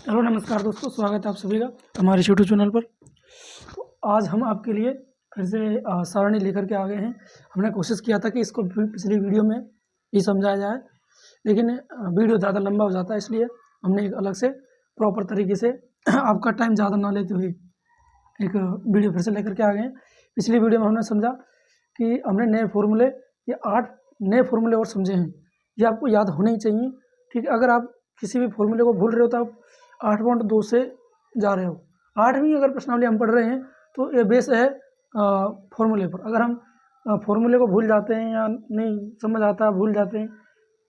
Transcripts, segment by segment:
Hello नमस्कार दोस्तों, स्वागत है आप सभी का हमारे यूट्यूब चैनल पर। तो आज हम आपके लिए फिर से सारणी लेकर के आ गए हैं। हमने कोशिश किया था कि इसको पिछली वीडियो में ही समझाया जाए, लेकिन वीडियो ज़्यादा लंबा हो जाता है, इसलिए हमने एक अलग से प्रॉपर तरीके से आपका टाइम ज़्यादा ना लेते हुए एक वीडियो फिर से लेकर के आ गए हैं। पिछली वीडियो में हमने समझा कि हमने नए फॉर्मूले, ये 8 नए फॉर्मूले और समझे हैं। ये आपको याद होने ही चाहिए, ठीक है। अगर आप किसी भी फॉर्मूले को भूल रहे हो तो आप 8.2 से जा रहे हो। 8वीं अगर प्रश्नावली हम पढ़ रहे हैं तो ये बेस है फॉर्मूले पर। अगर हम फॉर्मूले को भूल जाते हैं या नहीं समझ आता, भूल जाते हैं,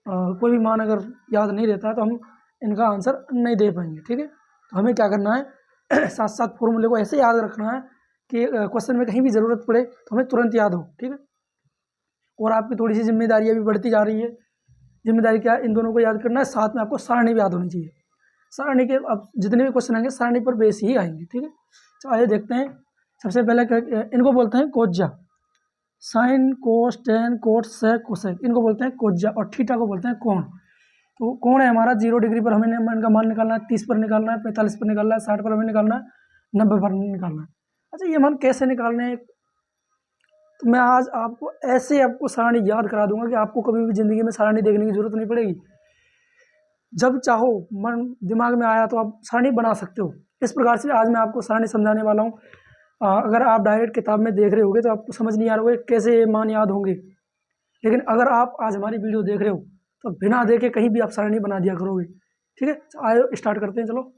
कोई भी मान अगर याद नहीं रहता है तो हम इनका आंसर नहीं दे पाएंगे, ठीक है। तो हमें क्या करना है, साथ साथ फॉर्मूले को ऐसे याद रखना है कि क्वेश्चन में कहीं भी ज़रूरत पड़े तो हमें तुरंत याद हो, ठीक है। और आपकी थोड़ी सी जिम्मेदारियाँ भी बढ़ती जा रही है। जिम्मेदारी क्या है, इन दोनों को याद करना है, साथ में आपको सारणी भी याद होनी चाहिए। सारणी के अब जितने भी क्वेश्चन आएंगे सारणी पर बेस ही आएंगे, ठीक है। तो आइए देखते हैं। सबसे पहले इनको बोलते हैं कोज्जा। साइन, कोस, टेन, कोट, सेक, कोसेक, इनको बोलते हैं कोज्जा। और थीटा को बोलते हैं कोण। तो कोण है हमारा 0 डिग्री पर, हमें इनका मान निकालना है। 30 पर निकालना है, 45 पर निकालना है, 60 पर हमें निकालना है, 90 पर निकालना है। अच्छा, ये मान कैसे निकालने हैं, तो मैं आज आपको ऐसे आपको सारणी याद करा दूंगा कि आपको कभी भी जिंदगी में सारणी देखने की जरूरत नहीं पड़ेगी। जब चाहो, मन दिमाग में आया तो आप सारणी बना सकते हो। इस प्रकार से आज मैं आपको सारणी समझाने वाला हूँ। अगर आप डायरेक्ट किताब में देख रहे होगे तो आपको समझ नहीं आ रहा होगा कैसे ये मान याद होंगे, लेकिन अगर आप आज हमारी वीडियो देख रहे हो तो बिना देखे कहीं भी आप सारणी बना दिया करोगे, ठीक है। आइए स्टार्ट करते हैं। चलो,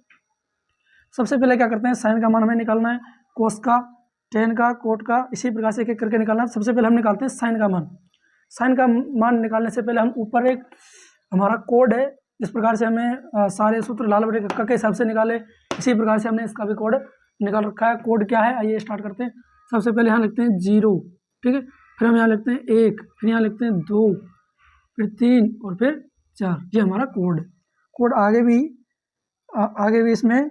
सबसे पहले क्या करते हैं, साइन का मान हमें निकालना है, कोस का, टेन का, कोट का, इसी प्रकार से एक एक करके निकालना है। सबसे पहले हम निकालते हैं साइन का मान। साइन का मान निकालने से पहले हम ऊपर एक हमारा कोड है, जिस प्रकार से हमने सारे सूत्र लाल बटे कक्का के हिसाब से निकाले, इसी प्रकार से हमने इसका भी कोड निकाल रखा है। कोड क्या है, आइए स्टार्ट करते हैं। सबसे पहले यहाँ लिखते हैं 0, ठीक है। फिर हम यहाँ लिखते हैं 1, फिर यहाँ लिखते हैं 2, फिर 3 और फिर 4। ये हमारा कोड। कोड आगे भी इसमें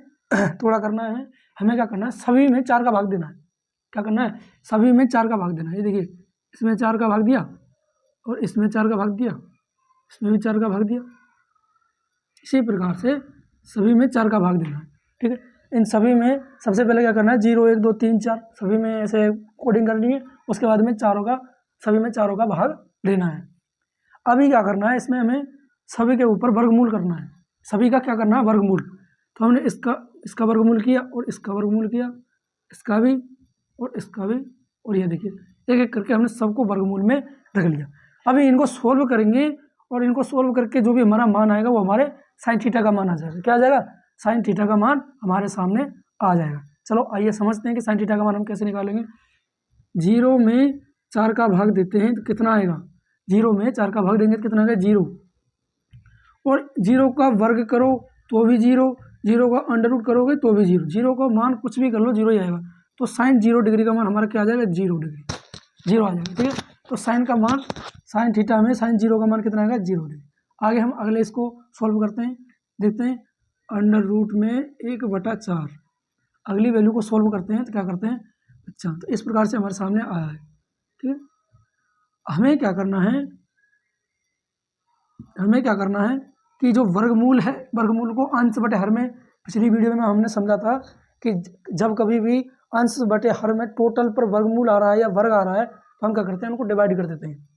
थोड़ा करना है। हमें क्या करना है, सभी में 4 का भाग देना है। क्या करना है, सभी में 4 का भाग देना है। ये देखिए, इसमें 4 का भाग दिया और इसमें 4 का भाग दिया, इसमें भी 4 का भाग दिया। इसी प्रकार से सभी में 4 का भाग देना है, ठीक है। इन सभी में सबसे पहले क्या करना है, 0, 1, 2, 3, 4 सभी में ऐसे कोडिंग करनी है। उसके बाद में सभी में चारों का भाग लेना है। अभी क्या करना है, इसमें हमें सभी के ऊपर वर्गमूल करना है। सभी का क्या करना है, वर्गमूल। तो हमने इसका वर्गमूल किया और इसका वर्गमूल किया, इसका भी और इसका भी, और ये देखिए एक एक करके हमने सबको वर्गमूल में रख लिया। अभी इनको सोल्व करेंगे और इनको सोल्व करके जो भी हमारा मान आएगा वो हमारे साइन थीटा का मान आ जाएगा। क्या आ जाएगा, साइन थीटा का मान हमारे सामने आ जाएगा। चलो आइए समझते हैं कि साइन थीटा का मान हम कैसे निकालेंगे। 0 में 4 का भाग देते हैं तो कितना आएगा, 0 में 4 का भाग देंगे तो कितना आएगा, 0। और 0 का वर्ग करो तो भी 0, 0 का अंडर रूट करोगे तो भी 0, 0 का मान कुछ भी कर लो 0 ही आएगा। तो साइन 0 डिग्री का मान हमारा क्या आ जाएगा, 0 डिग्री, 0 आ जाएगा, ठीक है। तो साइन का मान, साइन थीटा में साइन 0 का मान कितना आएगा, 0 डिग्री। आगे हम अगले इसको सॉल्व करते हैं, देखते हैं। अंडर रूट में 1/4 अगली वैल्यू को सॉल्व करते हैं तो क्या करते हैं, अच्छा, तो इस प्रकार से हमारे सामने आया है, ठीक है। हमें क्या करना है कि जो वर्गमूल है, वर्गमूल को अंश बटे हर में, पिछली वीडियो में हमने समझा था कि जब कभी भी अंश बटे हर में टोटल पर वर्गमूल आ रहा है या वर्ग आ रहा है तो हम क्या करते हैं, उनको डिवाइड कर देते हैं।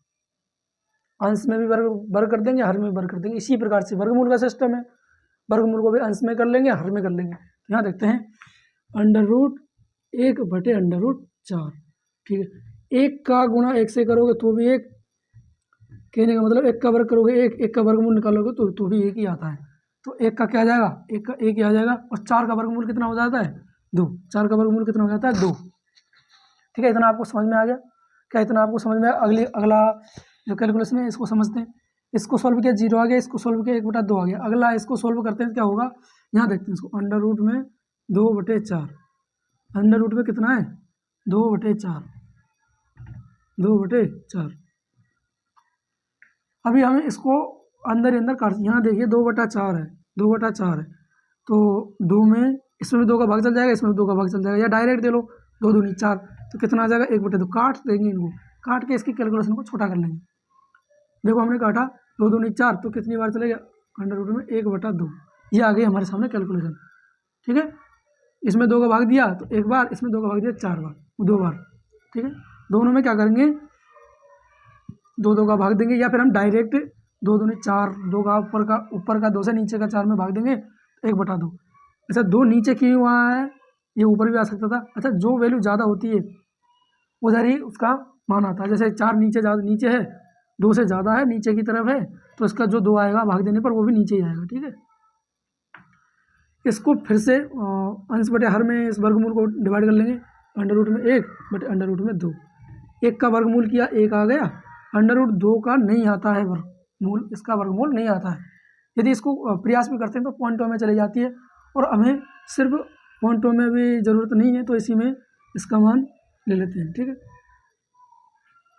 अंश में भी वर्ग कर देंगे, हर में वर्ग कर देंगे। इसी प्रकार से वर्गमूल का सिस्टम है, वर्गमूल को भी अंश में कर लेंगे, हर में कर लेंगे। तो यहाँ देखते हैं, अंडर रूट 1/4, ठीक है। 1 का गुणा 1 से करोगे तो भी 1, कहने का मतलब 1 का वर्ग करोगे 1 का वर्गमूल निकालोगे तो भी 1 ही आता है। तो 1 का क्या आ जाएगा, 1 का 1 ही आ जाएगा। और 4 का वर्गमूल कितना हो जाता है, 2। 4 का वर्गमूल कितना हो जाता है, 2, ठीक है। इतना आपको समझ में आ गया क्या, इतना आपको समझ में अगला जो कैलकुलेशन है इसको समझते हैं। इसको सॉल्व किया, 0 आ गया, इसको सॉल्व किया 1/2 आ गया। अगला इसको सॉल्व करते हैं तो क्या होगा, यहाँ देखते हैं इसको। अंडर रूट में 2/4, अंडर रूट में कितना है, 2/4, 2/4। अभी हमें इसको अंदर ही अंदर काट, यहाँ देखिए 2/4 है, 2/4 है। तो 2 में इसमें भी 2 का भाग चल जाएगा, इसमें भी 2 का भाग चल जाएगा, या डायरेक्ट दे लो, 2 दूनी 4, तो कितना आ जाएगा, 1/2। काट देंगे इनको, काट के इसकी कैलकुलेशन को छोटा कर लेंगे। देखो हमने काटा, 2 दूनी 4, तो कितनी बार चलेगा, अंडर रूट में 1/2, ये आ गई हमारे सामने कैलकुलेशन। ठीक है, इसमें 2 का भाग दिया तो एक बार, इसमें 2 का भाग दिया 4 बार, 2 बार। ठीक है, दोनों में क्या करेंगे, 2 का भाग देंगे, या फिर हम डायरेक्ट 2 दूनी 4, 2 का ऊपर का 2 से नीचे का 4 में भाग देंगे 1/2। अच्छा, 2 नीचे क्यों आया है, ये ऊपर भी आ सकता था। अच्छा, जो वैल्यू ज़्यादा होती है उधर ही उसका मान आता है। जैसे 4 नीचे है, 2 से ज़्यादा है, नीचे की तरफ है, तो इसका जो 2 आएगा भाग देने पर वो भी नीचे ही आएगा। ठीक है, इसको फिर से अंश बटे हर में इस वर्गमूल को डिवाइड कर लेंगे। अंडर रूट में 1 बटे अंडर रूट में 2। 1 का वर्गमूल किया, 1 आ गया। अंडर रूट 2 का नहीं आता है वर्गमूल, इसका वर्गमूल नहीं आता है। यदि इसको प्रयास भी करते हैं तो पॉइंटों में चली जाती है, और हमें सिर्फ पॉइंटों में भी ज़रूरत नहीं है, तो इसी में इसका मान ले लेते हैं। ठीक है,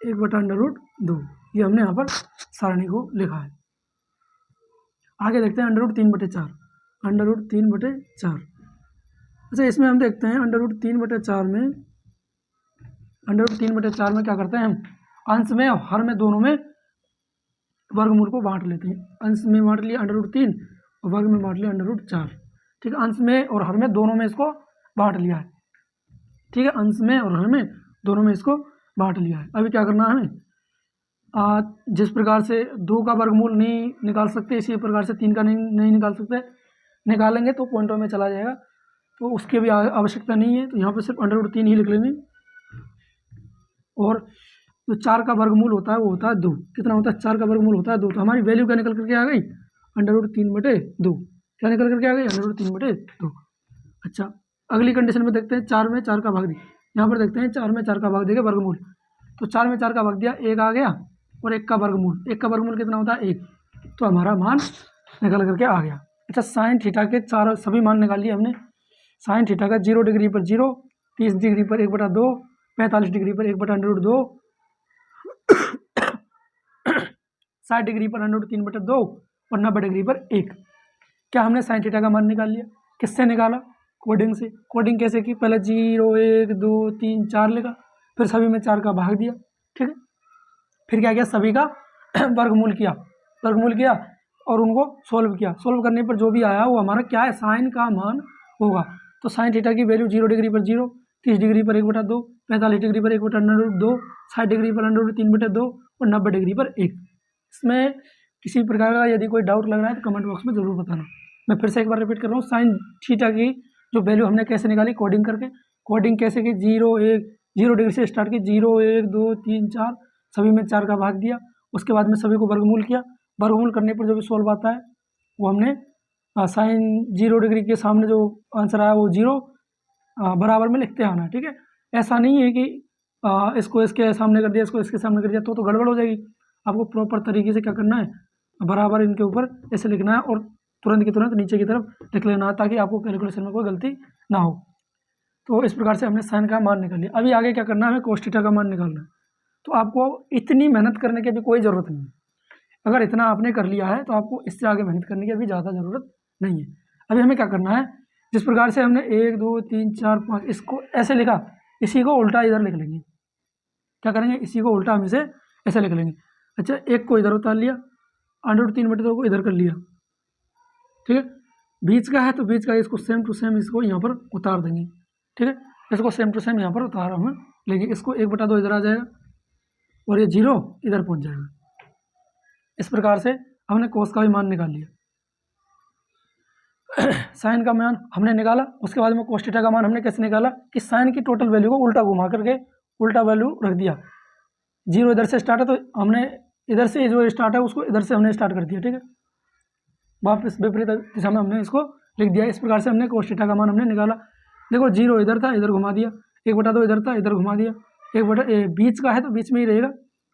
1 बटा अंडर रूट 2, ये हमने यहाँ पर सारणी को लिखा है। आगे देखते हैं अंडर रूट 3/4, अंडर रूट 3/4। अच्छा, इसमें हम देखते हैं अंडर रूट 3/4 में, अंडर रूट 3/4 में क्या करते हैं हम, अंश में और हर में दोनों में वर्गमूल को बांट लेते हैं। अंश में बांट लिया अंडर रूट 3 और वर्ग में बांट लिया अंडर रूट 4। ठीक है, अंश में और हर में दोनों में इसको बांट लिया है। ठीक है, अंश में और हर में दोनों में इसको बांट लिया है। अभी क्या करना है हमें, जिस प्रकार से 2 का वर्गमूल नहीं निकाल सकते, इसी प्रकार से 3 का नहीं निकाल सकते। निकालेंगे तो पॉइंटों में चला जाएगा, तो उसकी भी आवश्यकता नहीं है। तो यहाँ पे सिर्फ अंडर रूट 3 ही लिख लेंगे। और जो 4 का वर्गमूल होता है वो होता है 2। कितना होता है, 4 का वर्गमूल होता है 2। तो हमारी वैल्यू क्या निकल करके आ गई, अंडर रूट 3/2। क्या निकल करके आ गई, अंडर रूट 3/2। अच्छा, अगली कंडीशन में देखते हैं, 4 में 4 का भाग दिया। यहाँ पर देखते हैं 4 में 4 का भाग देगा वर्गमूल, तो 4 में 4 का भाग दिया, 1 आ गया। और 1 का वर्गमूल, 1 का वर्गमूल कितना होता है 1, तो हमारा मान निकल करके आ गया। अच्छा, साइन थीटा के चार सभी मान निकाल लिए हमने। साइन थीटा का 0 डिग्री पर 0, 30 डिग्री पर 1/2, 45 डिग्री पर 1/√2, 60 डिग्री पर अंडर रूट 3/2 और 90 डिग्री पर 1। क्या हमने साइन थीटा का मान निकाल लिया। किससे निकाला, कोडिंग से। कोडिंग कैसे की, पहले 0 1 2 3 4 लिखा, फिर सभी में 4 का भाग दिया। ठीक है, फिर क्या किया, सभी का वर्गमूल किया और उनको सोल्व किया। सोल्व करने पर जो भी आया वो हमारा क्या है, साइन का मान होगा। तो साइन थीटा की वैल्यू 0 डिग्री पर 0, 30 डिग्री पर 1/2, 45 डिग्री पर 1/√2, 60 डिग्री पर अंडर रूट 3/2 और 90 डिग्री पर 1। इसमें किसी प्रकार का यदि कोई डाउट लग रहा है तो कमेंट बॉक्स में ज़रूर बताना। मैं फिर से एक बार रिपीट कर रहा हूँ, साइन थीटा की जो वैल्यू हमने कैसे निकाली, कोडिंग करके। कोडिंग कैसे की, 0 डिग्री से स्टार्ट की, 0 1 2 3 4, सभी में 4 का भाग दिया। उसके बाद में सभी को वर्गमूल किया। वर्गमूल करने पर जो भी सोल्व आता है वो हमने साइन 0 डिग्री के सामने जो आंसर आया वो 0 बराबर में लिखते आना है। ठीक है, ऐसा नहीं है कि इसको इसके सामने कर दिया, इसको इसके सामने कर दिया तो गड़बड़ हो जाएगी। आपको प्रॉपर तरीके से क्या करना है, बराबर इनके ऊपर ऐसे लिखना है और तुरंत की तुरंत नीचे की तरफ लिख लेना है, ताकि आपको कैलकुलेशन में कोई गलती ना हो। तो इस प्रकार से हमने साइन का मान निकाल लिया। अभी आगे क्या करना है, हमें कोस थीटा का मान निकालना है। तो आपको इतनी मेहनत करने की अभी कोई ज़रूरत नहीं है। अगर इतना आपने कर लिया है तो आपको इससे आगे मेहनत करने की अभी ज़्यादा ज़रूरत नहीं है। अभी हमें क्या करना है, जिस प्रकार से हमने 1 2 3 4 5 इसको ऐसे लिखा, इसी को उल्टा इधर लिख लेंगे। क्या करेंगे, इसी को उल्टा हम इसे ऐसे लिख लेंगे। अच्छा, 1 को इधर उतार लिया, अंडर रूट 3/2 को इधर कर लिया। ठीक है, बीच का है तो बीच का इसको सेम टू सेम इसको यहाँ पर उतार देंगे। ठीक है, इसको सेम टू सेम यहाँ पर उतार हम लेंगे। इसको 1/2 इधर आ जाएगा और ये 0 इधर पहुँच जाएगा। इस प्रकार से हमने कोस का भी मान निकाल लिया। साइन का मान हमने निकाला। उसके बाद में कोस थीटा का मान हमने कैसे निकाला कि साइन की टोटल वैल्यू को उल्टा घुमा करके उल्टा वैल्यू रख दिया। 0 इधर से स्टार्ट है तो हमने इधर से जो स्टार्ट है उसको इधर से हमने स्टार्ट कर दिया। ठीक है, वापस विपरीत दिशा में हमने इसको लिख दिया। इस प्रकार से हमने कोस थीटा का मान हमने निकाला। देखो 0 इधर था, इधर घुमा दिया, 1/2 इधर था, इधर घुमा दिया, बीच का है तो बीच में ही रहेगा,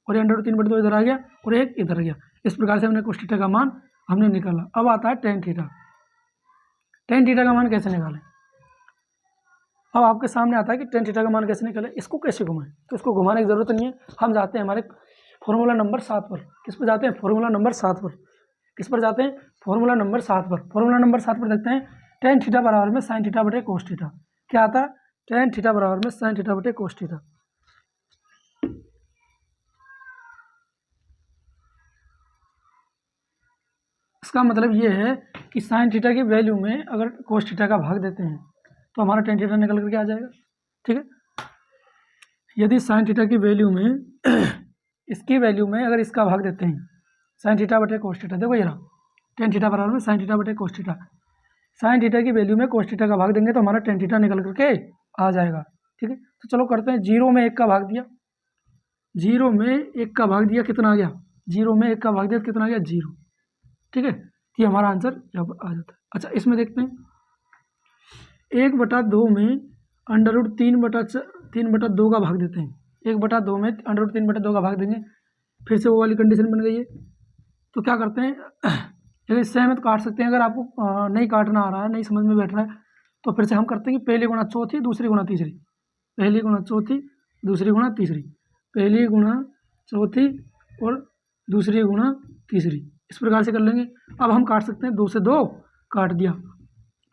और अंडर रूट 3/2 इधर आ गया और 1 इधर गया। इस प्रकार से हमने कोस थीटा का मान हमने निकाला। अब आता है टेन थीटा। टेन थीटा का मान कैसे निकालें, अब आपके सामने आता है कि टेन थीटा का मान कैसे निकालें। इसको कैसे घुमाएं, तो इसको घुमाने की जरूरत नहीं है। हम जाते हैं हमारे फॉर्मूला नंबर 7 पर। किस पर जाते हैं, फॉर्मूला नंबर 7 पर। किस पर जाते हैं, फॉर्मूला नंबर 7 पर। फॉर्मूला नंबर 7 पर देखते हैं, टेन थीटा बराबर में साइन थीटा बटे कोस थीटा। क्या आता है, टेन थीटा बराबर में साइन थीटा बटे कोस थीटा। इसका मतलब ये है कि साइन थीटा की वैल्यू में अगर कोस थीटा का भाग देते हैं तो हमारा टेन थीटा निकल करके आ जाएगा। ठीक है, यदि साइन थीटा की वैल्यू में इसकी वैल्यू में अगर इसका भाग देते हैं, साइन थीटा बटे कोस थीटा, देखो ये रहा टेन थीटा बराबर में साइन थीटा बटे कोस थीटा, साइन थीटा की वैल्यू में कोस थीटा का भाग देंगे तो हमारा टेन थीटा निकल करके आ जाएगा। ठीक है, तो चलो करते हैं। 0 में 1 का भाग दिया, 0 में 1 का भाग दिया, कितना आ गया? 0 में 1 का भाग दिया तो कितना आ गया? 0। ठीक है, ये हमारा आंसर यहाँ पर आ जाता है। अच्छा, इसमें देखते हैं 1/2 में अंडर रूट 3/2 का भाग देते हैं। 1/2 में अंडर रूट 3/2 का भाग देंगे, फिर से वो वाली कंडीशन बन गई है। तो क्या करते हैं, यदि सेम है तो काट सकते हैं, अगर आपको नहीं काटना आ रहा है, नहीं समझ में बैठ रहा है, तो फिर से हम करते हैं कि पहली गुणा चौथी, दूसरी गुणा तीसरी, पहली गुणा चौथी, दूसरी गुणा तीसरी, पहली गुणा चौथी और दूसरी गुणा तीसरी, इस प्रकार से कर लेंगे। अब हम काट सकते हैं, 2 से 2 काट दिया,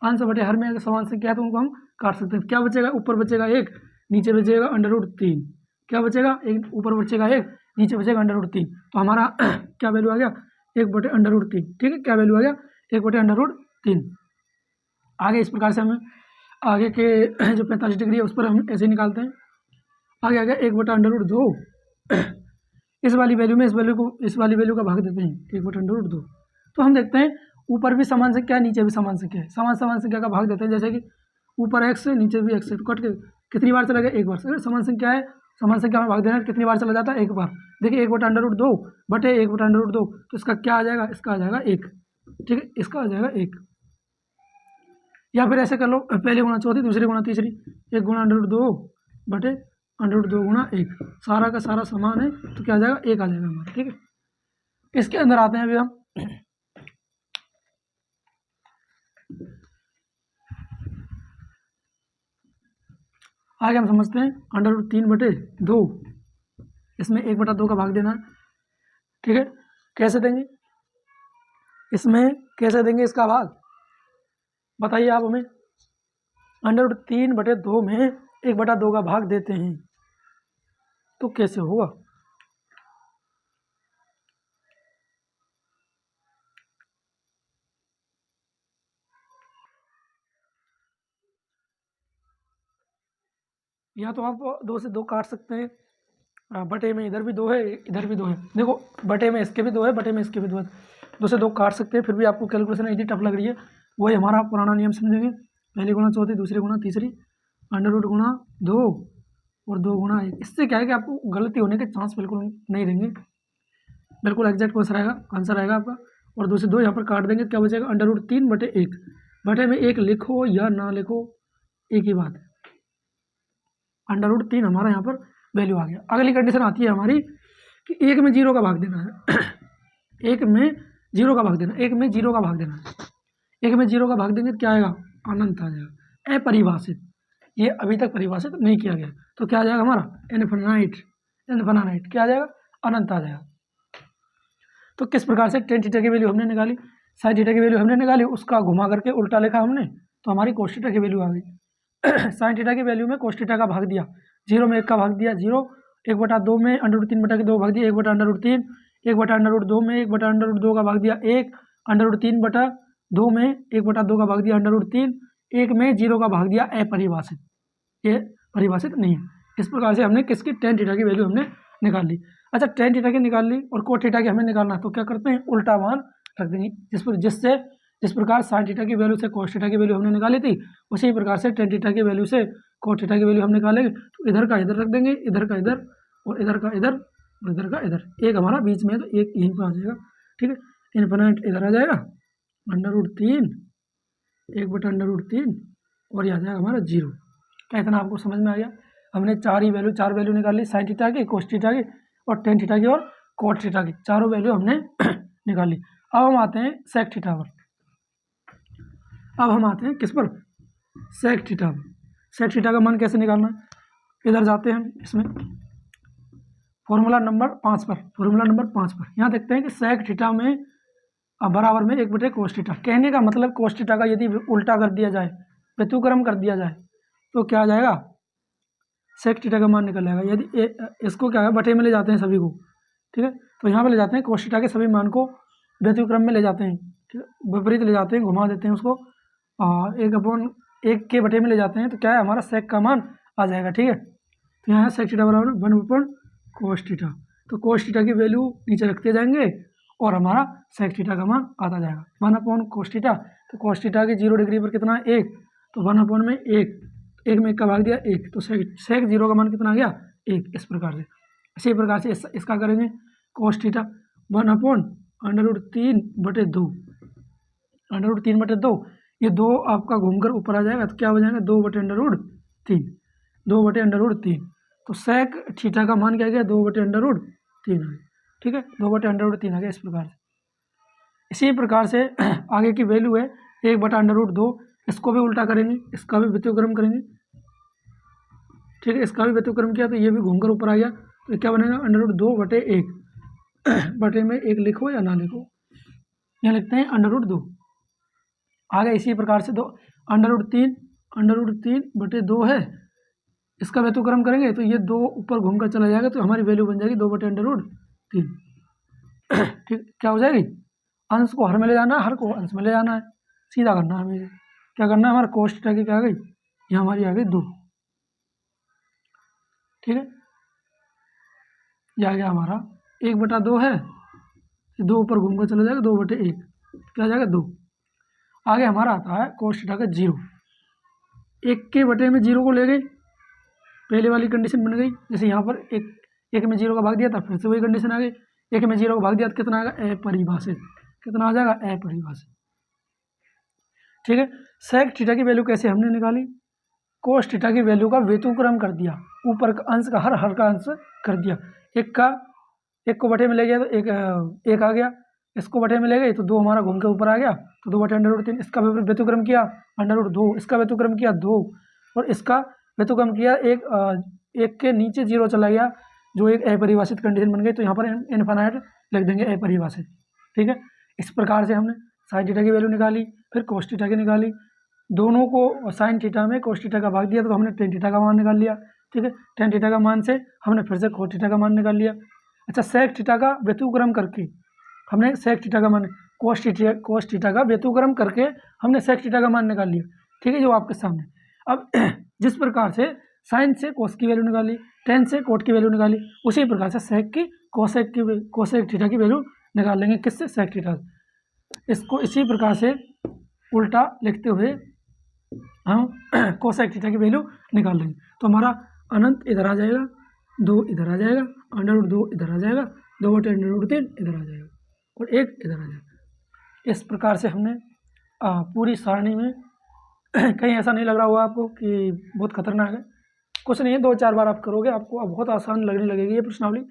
आंसर बटे हर में अगर समान संख्या है तो उनको हम काट सकते हैं। क्या बचेगा? ऊपर बचेगा 1, नीचे बचेगा अंडर रूट 3। क्या बचेगा? 1 ऊपर बचेगा 1, नीचे बचेगा अंडर रूट 3। तो हमारा क्या वैल्यू आ गया? 1/√3। ठीक है, क्या वैल्यू आ गया? 1/√3। आगे इस प्रकार से हमें आगे के जो 45 डिग्री है उस पर हम ऐसे निकालते हैं। आगे आ गया 1/√2। इस वाली वैल्यू में इस वाली वैल्यू का भाग देते हैं 1/√2। तो हम देखते हैं ऊपर भी समान संख्या है, नीचे भी समान संख्या है, समान संख्या का भाग देते हैं। जैसे कि ऊपर x है, नीचे भी x है, तो कट के कितनी बार चला गया? 1 बार। अगर समान संख्या है, समान संख्या में भाग देना कितनी बार चला जाता है? 1 बार। देखिए 1/√2 बटे 1/√2, तो इसका क्या आ जाएगा? इसका आ जाएगा 1। ठीक है, इसका आ जाएगा 1। या फिर ऐसे कर लो, पहले गुणा चौथी, दूसरी गुणा तीसरी, 1 गुणा √2 बटे √2 गुणा 1, सारा का सारा समान है तो क्या आ जाएगा? 1 आ जाएगा हमारा। ठीक है, इसके अंदर आते हैं अभी हम। आगे हम समझते हैं √3/2, इसमें 1/2 का भाग देना है। ठीक है, कैसे देंगे? इसमें कैसे देंगे इसका भाग? बताइए आप हमें। √3/2 में 1/2 का भाग देते हैं तो कैसे होगा? या तो आप 2 से 2 काट सकते हैं, बटे में इधर भी 2 है, इधर भी 2 है। देखो बटे में इसके भी 2 है, बटे में इसके भी 2 है, 2 से 2 काट सकते हैं। फिर भी आपको कैलकुलेशन इतनी टफ लग रही है, वही हमारा पुराना नियम समझेंगे। पहली गुणा चौथी, दूसरी गुणा तीसरी, √2 गुणा 2 और 2 गुणा 1। इससे क्या है कि आपको गलती होने के चांस बिल्कुल नहीं रहेंगे, बिल्कुल एग्जैक्ट आंसर आएगा आपका। और 2 से 2 यहाँ पर काट देंगे, क्या बचेगा? √3/1। बटे में 1 लिखो या ना लिखो एक ही बात है, √3 हमारा यहाँ पर वैल्यू आ गया। अगली कंडीशन आती है हमारी कि 1 में 0 का भाग देना है। 1 में 0 का भाग देना, 1 में 0 का भाग देना है। 1 में 0 का भाग देंगे तो क्या आएगा? अनंत आ जाएगा, अपरिभाषित। ये अभी तक परिभाषित नहीं किया गया, तो क्या आ जाएगा हमारा? इनफिनाइट। क्या आ जाएगा? अनंत आ जाएगा। तो किस प्रकार से टेन थीटा की वैल्यू हमने निकाली, साइन थीटा की वैल्यू हमने निकाली, उसका घुमा करके उल्टा लिखा हमने, तो हमारी कोस थीटा की वैल्यू आ गई। साइन थीटा की वैल्यू में कोस थीटा का भाग दिया, 0 में 1 का भाग दिया 0, 1/2 में √3/2 भाग दिया 1/√3, 1/√2 में 1/√2 का भाग दिया 1, √3/2 में 1/2 का भाग दिया √3, 1 में 0 का भाग दिया अपरिभाषित, ये परिभाषित नहीं है। इस प्रकार से हमने किसकी? टेन थीटा की वैल्यू हमने निकाल ली। अच्छा, टेन थीटा की निकाल ली और कोट थीटा की हमें निकालना है, तो क्या करते हैं? उल्टा मान रख देंगे, जिस प्रकार साइन थीटा की वैल्यू से कोस थीटा की वैल्यू हमने निकाली थी, उसी प्रकार से टेन थीटा की वैल्यू से कोट थीटा की वैल्यू हम निकालेंगे। तो इधर का इधर रख देंगे, इधर का इधर और इधर का इधर और इधर का इधर, एक हमारा बीच में है तो एक यहीं पर आ जाएगा। ठीक है, इनफिनाइट इधर आ जाएगा, √3, 1/√3 और यह आ जाएगा हमारा 0। क्या इतना आपको समझ में आ गया? हमने चार वैल्यू निकाल ली, साइन थीटा की, कोस थीटा की और टेन थीटा की और कोट थीटा की, चारों वैल्यू हमने निकाल ली। अब हम आते हैं सेक थीटा पर। अब हम आते हैं किस पर? सेक थीटा पर। सेक थीटा का मान कैसे निकालना है? इधर जाते हैं हम, इसमें फॉर्मूला नंबर 5 पर। यहाँ देखते हैं कि सेक थीटा में बराबर में 1/कोस थीटा। कहने का मतलब कोस थीटा का यदि उल्टा कर दिया जाए, व्यतिक्रम कर दिया जाए, तो क्या आ जाएगा? सेक थीटा का मान निकल जाएगा। यदि इसको क्या है, बटे में ले जाते हैं सभी को, ठीक है, तो यहाँ पे ले जाते हैं कोस थीटा के सभी मान को व्यतिक्रम में ले जाते हैं। ठीक है, विपरीत ले जाते हैं, घुमा देते हैं उसको, 1/1 के बटे में ले जाते हैं, तो क्या है हमारा सेक का मान आ जाएगा। ठीक है, तो यहाँ सेक थीटा बराबर 1/cos थीटा, तो cos थीटा की वैल्यू नीचे रखते जाएंगे और हमारा सेक थीटा का मान आता जाएगा 1/cos थीटा। तो cos थीटा की 0 डिग्री पर कितना है 1, तो 1 में 1 में 1 का भाग दिया 1, तो सेक 0 का मान कितना आ गया 1। इस प्रकार से, इसी प्रकार से इसका करेंगे cos थीटा 1/√3/2, √3/2, ये 2 आपका घूमकर ऊपर आ जाएगा, तो क्या हो जाएगा 2/√3, 2/√3, तो सेक थीटा का मान क्या गया 2/√3 आ गया। ठीक है, 2/√3 आ गया। इस प्रकार से, इसी प्रकार से आगे की वैल्यू है 1/√2, इसको भी उल्टा करेंगे, इसका भी व्यतिक्रम करेंगे। ठीक है, इसका भी व्यतिक्रम किया तो ये भी घूमकर ऊपर आ गया, तो क्या बनेगा √2/1, बटे में 1 लिखो या ना लिखो, यहाँ लिखते हैं √2 आ गया। इसी प्रकार से √3/2 है, इसका व्यतिक्रम करेंगे तो ये 2 ऊपर घूमकर चला जाएगा, तो हमारी वैल्यू बन जाएगी 2/√3। ठीक, क्या हो जाएगी, अंश को हर में ले जाना है, हर को अंश में ले जाना है, सीधा करना है हमें। क्या करना है, हमारा cos थीटा की क्या आ गई, ये हमारी आ गई 2। ठीक है, ये आ गया हमारा 1/2 है, 2 ऊपर घूमकर चला जाएगा 2/1, क्या आ जाएगा 2। आगे हमारा आता है cos थीटा का 0, 1 के बटे में 0 को ले गए, पहले वाली कंडीशन बन गई। जैसे यहाँ पर 1 में 0 का भाग दिया था, फिर से वही कंडीशन आ गई, 1 में 0 का भाग दिया तो कितना आएगा अपरिभाषित, कितना आ जाएगा अपरिभाषित। ठीक है, सेक थीटा की वैल्यू कैसे हमने निकाली, cos थीटा की वैल्यू का व्यतिक्रम कर दिया, ऊपर का अंश का हर का अंश कर दिया, 1 को बटे में ले गया तो 1 आ गया, इसको बटे में ले गए तो 2 हमारा घूम के ऊपर आ गया, तो 2/√3, इसका व्यतिक्रम किया √2, इसका व्यतिक्रम किया 2, और इसका व्यतिक्रम किया 1 के नीचे 0 चला गया, जो एक अपरिभाषित कंडीशन बन गई, तो यहाँ पर इनफाइनाइट लिख देंगे अपरिभाषित। ठीक है, इस प्रकार से हमने साइन थीटा की वैल्यू निकाली, फिर cos थीटा की निकाली, दोनों को साइन थीटा में cos थीटा का भाग दिया तो हमने tan थीटा का मान निकाल लिया। ठीक है, tan थीटा का मान से हमने फिर से cos थीटा का मान निकाल लिया। अच्छा, सेक थीटा का व्यतिक्रम करके हमने सेक थीटा का मान, cos थीटा का व्यतिक्रम करके हमने सेक थीटा का मान निकाल लिया। ठीक है, जो आपके सामने। अब जिस प्रकार से साइन से cos की वैल्यू निकाली, tan से cot की वैल्यू निकाली, उसी प्रकार से सेक की कोसेक थीटा की वैल्यू निकाल लेंगे, किससे, सेक थीटा। इसको इसी प्रकार से उल्टा लिखते हुए हम कोसेक थीटा की वैल्यू निकाल लेंगे, तो हमारा अनंत इधर आ जाएगा, 2 इधर आ जाएगा, √2 इधर आ जाएगा, 2/√3 इधर आ जाएगा, और 1 इधर आ जाएगा। इस प्रकार से हमने पूरी सारणी में कहीं ऐसा नहीं लग रहा होगा आपको कि बहुत खतरनाक है, कुछ नहीं है, 2-4 बार आप करोगे, आपको अब बहुत आसान लगने लगेगी ये प्रश्नावली,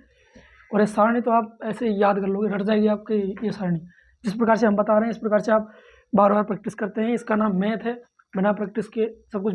और ये सारणी तो आप ऐसे याद कर लोगे, रट जाएगी आपकी ये सारणी। जिस प्रकार से हम बता रहे हैं इस प्रकार से आप बार बार प्रैक्टिस करते हैं, इसका नाम मैथ है, बिना प्रैक्टिस के सब कुछ